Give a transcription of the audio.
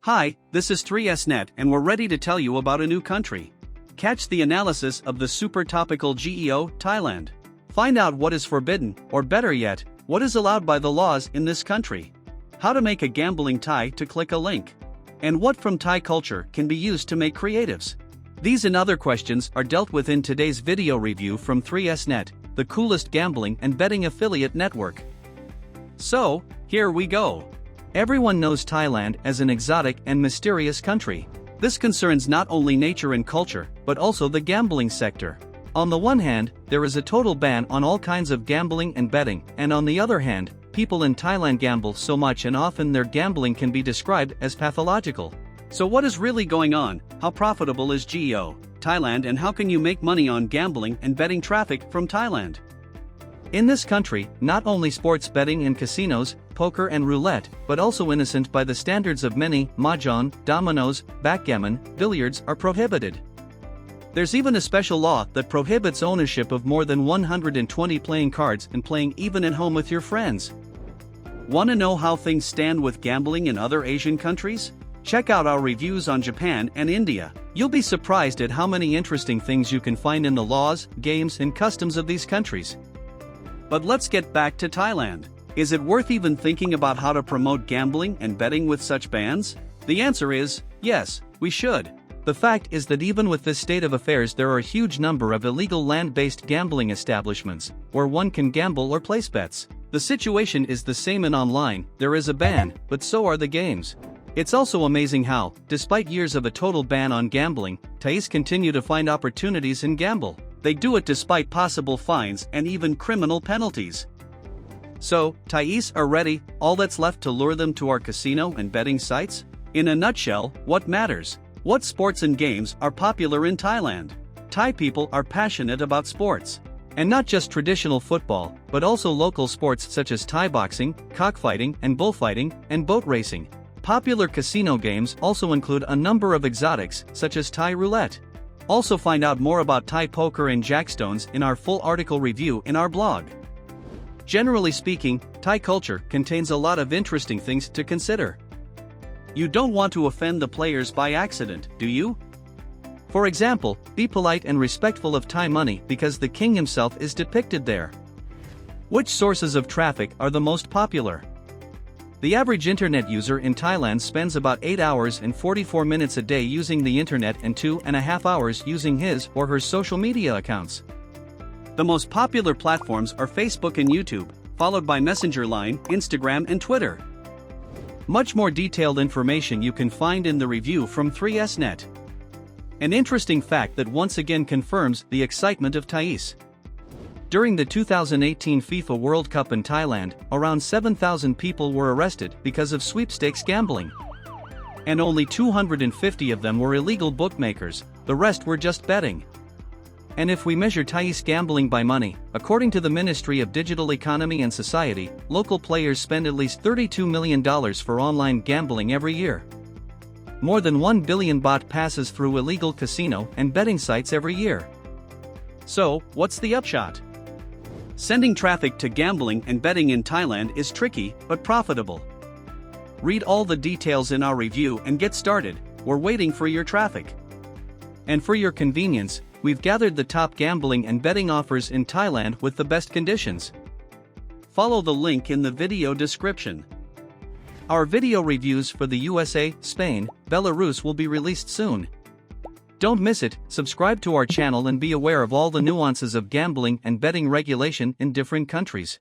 Hi, this is 3SNet and we're ready to tell you about a new country. Catch the analysis of the super topical GEO, Thailand. Find out what is forbidden, or better yet, what is allowed by the laws in this country. How to make a gambling Thai to click a link. And what from Thai culture can be used to make creatives. These and other questions are dealt with in today's video review from 3SNet, the coolest gambling and betting affiliate network. So, here we go. Everyone knows Thailand as an exotic and mysterious country. This concerns not only nature and culture, but also the gambling sector. On the one hand, there is a total ban on all kinds of gambling and betting, and on the other hand, people in Thailand gamble so much and often their gambling can be described as pathological. So what is really going on? How profitable is GEO, Thailand, and how can you make money on gambling and betting traffic from Thailand? In this country, not only sports betting in casinos, poker and roulette, but also innocent by the standards of many, mahjong, dominoes, backgammon, billiards are prohibited. There's even a special law that prohibits ownership of more than 120 playing cards and playing even at home with your friends. Want to know how things stand with gambling in other Asian countries? Check out our reviews on Japan and India. You'll be surprised at how many interesting things you can find in the laws, games and customs of these countries. But let's get back to Thailand. Is it worth even thinking about how to promote gambling and betting with such bans? The answer is, yes, we should. The fact is that even with this state of affairs there are a huge number of illegal land-based gambling establishments, where one can gamble or place bets. The situation is the same in online, there is a ban, but so are the games. It's also amazing how, despite years of a total ban on gambling, Thais continue to find opportunities and gamble. They do it despite possible fines and even criminal penalties. So, Thais are ready, all that's left to lure them to our casino and betting sites? In a nutshell, what matters? What sports and games are popular in Thailand? Thai people are passionate about sports. And not just traditional football, but also local sports such as Thai boxing, cockfighting and bullfighting, and boat racing. Popular casino games also include a number of exotics, such as Thai roulette. Also find out more about Thai poker and jackstones in our full article review in our blog. Generally speaking, Thai culture contains a lot of interesting things to consider. You don't want to offend the players by accident, do you? For example, be polite and respectful of Thai money because the king himself is depicted there. Which sources of traffic are the most popular? The average internet user in Thailand spends about 8 hours and 44 minutes a day using the internet and 2.5 hours using his or her social media accounts. The most popular platforms are Facebook and YouTube, followed by Messenger Line, Instagram and Twitter. Much more detailed information you can find in the review from 3SNet. An interesting fact that once again confirms the excitement of Thais. During the 2018 FIFA World Cup in Thailand, around 7,000 people were arrested because of sweepstakes gambling. And only 250 of them were illegal bookmakers, the rest were just betting. And if we measure Thais gambling by money, according to the Ministry of Digital Economy and Society, local players spend at least $32 million for online gambling every year. More than 1 billion baht passes through illegal casino and betting sites every year. So, what's the upshot? Sending traffic to gambling and betting in Thailand is tricky, but profitable. Read all the details in our review and get started, we're waiting for your traffic. And for your convenience, we've gathered the top gambling and betting offers in Thailand with the best conditions. Follow the link in the video description. Our video reviews for the USA, Spain, Belarus will be released soon. Don't miss it, subscribe to our channel and be aware of all the nuances of gambling and betting regulation in different countries.